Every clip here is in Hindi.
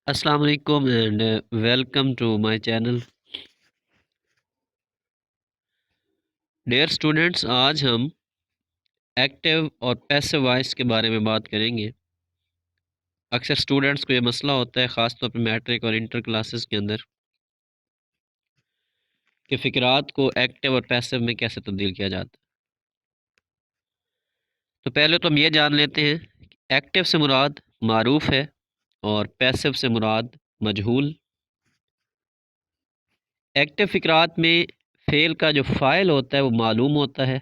अस्सलाम वालेकुम and welcome to my channel. Dear students, आज हम एक्टिव और पैसिव वॉइस के बारे में बात करेंगे। अक्सर स्टूडेंट्स को ये मसला होता है, ख़ास तौर पे मैट्रिक और इंटर क्लासेस के अंदर, कि फ़िक्रात को एक्टिव और पैसिव में कैसे तब्दील किया जाता है। तो पहले तो हम ये जान लेते हैं कि एक्टिव से मुराद मारूफ़ है और पैसिव से मुराद मजहूल। एक्टिव फ़िक्रात में फ़ेल का जो फ़ाइल होता है वो मालूम होता है,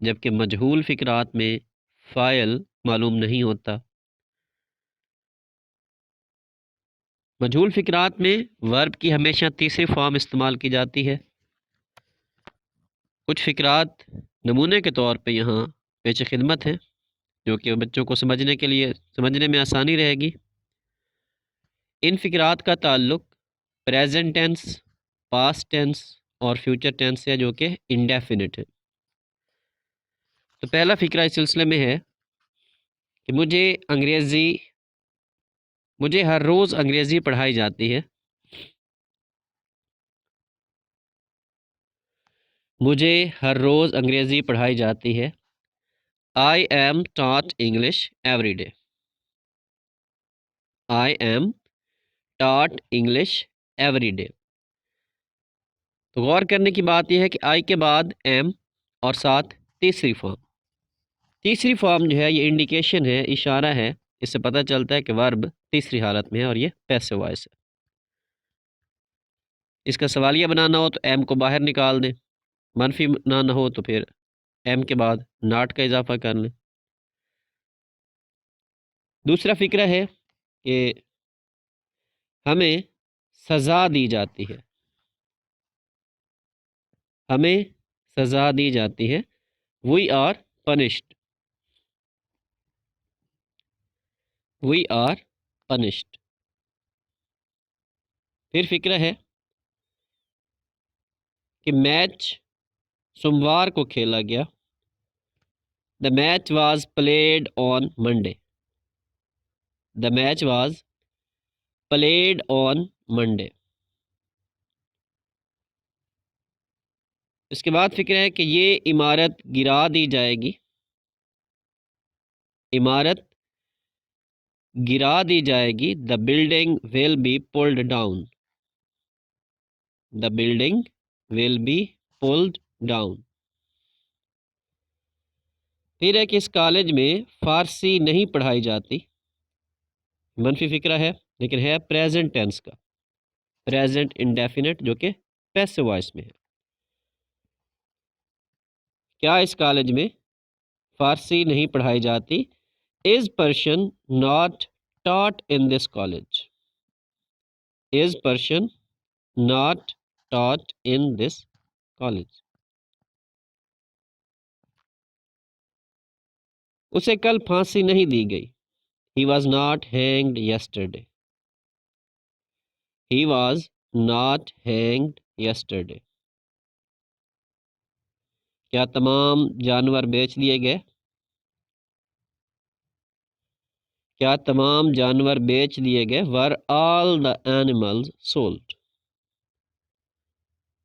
जबकि मजहूल फ़िक्रात में फ़ाइल मालूम नहीं होता। मजहूल फ़िक्रात में वर्ब की हमेशा तीसरी फॉर्म इस्तेमाल की जाती है। कुछ फ़िक्रात नमूने के तौर पे यहाँ पेश खिदमत हैं, जो कि बच्चों को समझने में आसानी रहेगी। इन फ़िक्रात का ताल्लुक प्रेजेंट टेंस, पास्ट टेंस और फ्यूचर टेंस से है, जो कि इंडेफिनिट है। तो पहला फ़िक्रा इस सिलसिले में है कि मुझे हर रोज़ अंग्रेज़ी पढ़ाई जाती है। मुझे हर रोज़ अंग्रेज़ी पढ़ाई जाती है। I am taught English every day. I am taught English every day. तो गौर करने की बात यह है कि आई के बाद एम और साथ तीसरी फॉर्म जो है, ये इंडिकेशन है, इशारा है। इससे पता चलता है कि वर्ब तीसरी हालत में है और ये पैसिव वॉइस है। इसका सवालिया बनाना हो तो एम को बाहर निकाल दें, मनफी बनाना हो तो फिर एम के बाद नॉट का इजाफा कर लें। दूसरा फिक्रा है कि हमें सज़ा दी जाती है। हमें सज़ा दी जाती है। We are punished. We are punished. फिर फिक्र है कि मैच सोमवार को खेला गया। The match was played on Monday. The match was played on Monday. इसके बाद फिक्र है कि ये इमारत गिरा दी जाएगी। इमारत गिरा दी जाएगी। The building will be pulled down. The building will be pulled down. फिर है कि इस कॉलेज में फ़ारसी नहीं पढ़ाई जाती। मनफी फिक्रा है, लेकिन है प्रेजेंट टेंस का, प्रेजेंट इंडेफिनिट, जो कि पैसिव वॉइस में है। क्या इस कॉलेज में फ़ारसी नहीं पढ़ाई जाती? Is Persian not taught in this college. Is Persian not taught in this college. उसे कल फांसी नहीं दी गई। He was not hanged yesterday. He was not hanged yesterday. क्या तमाम जानवर बेच दिए गए? क्या तमाम जानवर बेच दिए गए? Were all the animals sold.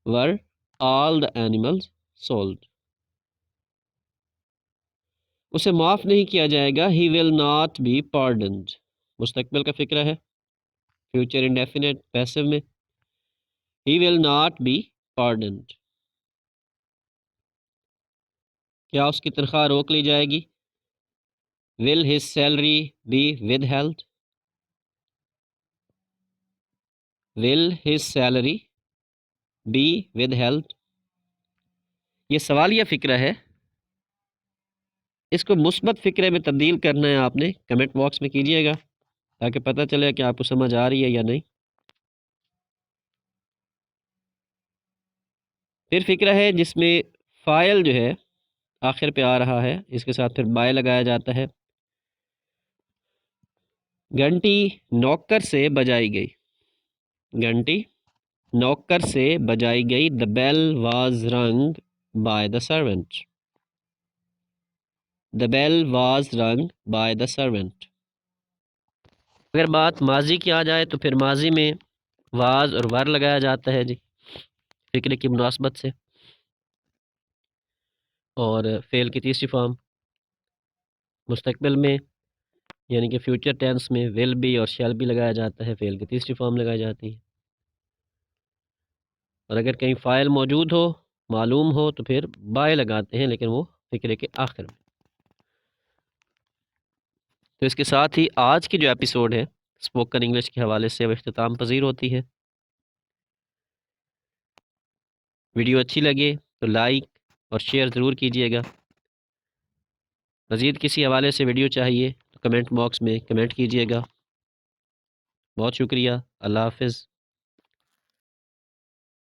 Were all the animals sold. उसे माफ़ नहीं किया जाएगा। He will not be pardoned. मुस्तकबिल का फिक्र है, फ्यूचर इंडेफिनिट पैसिव में। He will not be pardoned. क्या उसकी तनख्वाह रोक ली जाएगी? Will his salary be withheld. Will his salary be withheld. ये सवालिया फ़िक्र है। इसको मुस्बत फ़िक्रे में तब्दील करना है आपने। कमेंट बॉक्स में कीजिएगा ताकि पता चले कि आपको समझ आ रही है या नहीं। फिर फ़िक्रा है जिसमें फ़ाइल जो है आखिर पे आ रहा है, इसके साथ फिर बाय लगाया जाता है। घंटी नौकर से बजाई गई। घंटी नौकर से बजाई गई। The bell was rung by the servant. The bell was rung by the servant. अगर बात माजी की आ जाए तो फिर माजी में वाज और वर लगाया जाता है जी, फ़िक्र की मुनासबत से। और फ़ेल की तीसरी फॉर्म मुस्तकबिल में यानी कि फ्यूचर टेंस में विल बी और शैल बी लगाया जाता है, फ़ेल की तीसरी फॉर्म लगाई जाती है। और अगर कहीं फ़ाइल मौजूद हो, मालूम हो, तो फिर बाय लगाते हैं, लेकिन वो फ़िक्रे के आखिर में। तो इसके साथ ही आज की जो एपिसोड है स्पोकन इंग्लिश के हवाले से अब इख्तिताम पजीर होती है। वीडियो अच्छी लगे तो लाइक और शेयर ज़रूर कीजिएगा। मज़ीद किसी हवाले से वीडियो चाहिए तो कमेंट बॉक्स में कमेंट कीजिएगा। बहुत शुक्रिया। अल्लाह हाफ़िज़।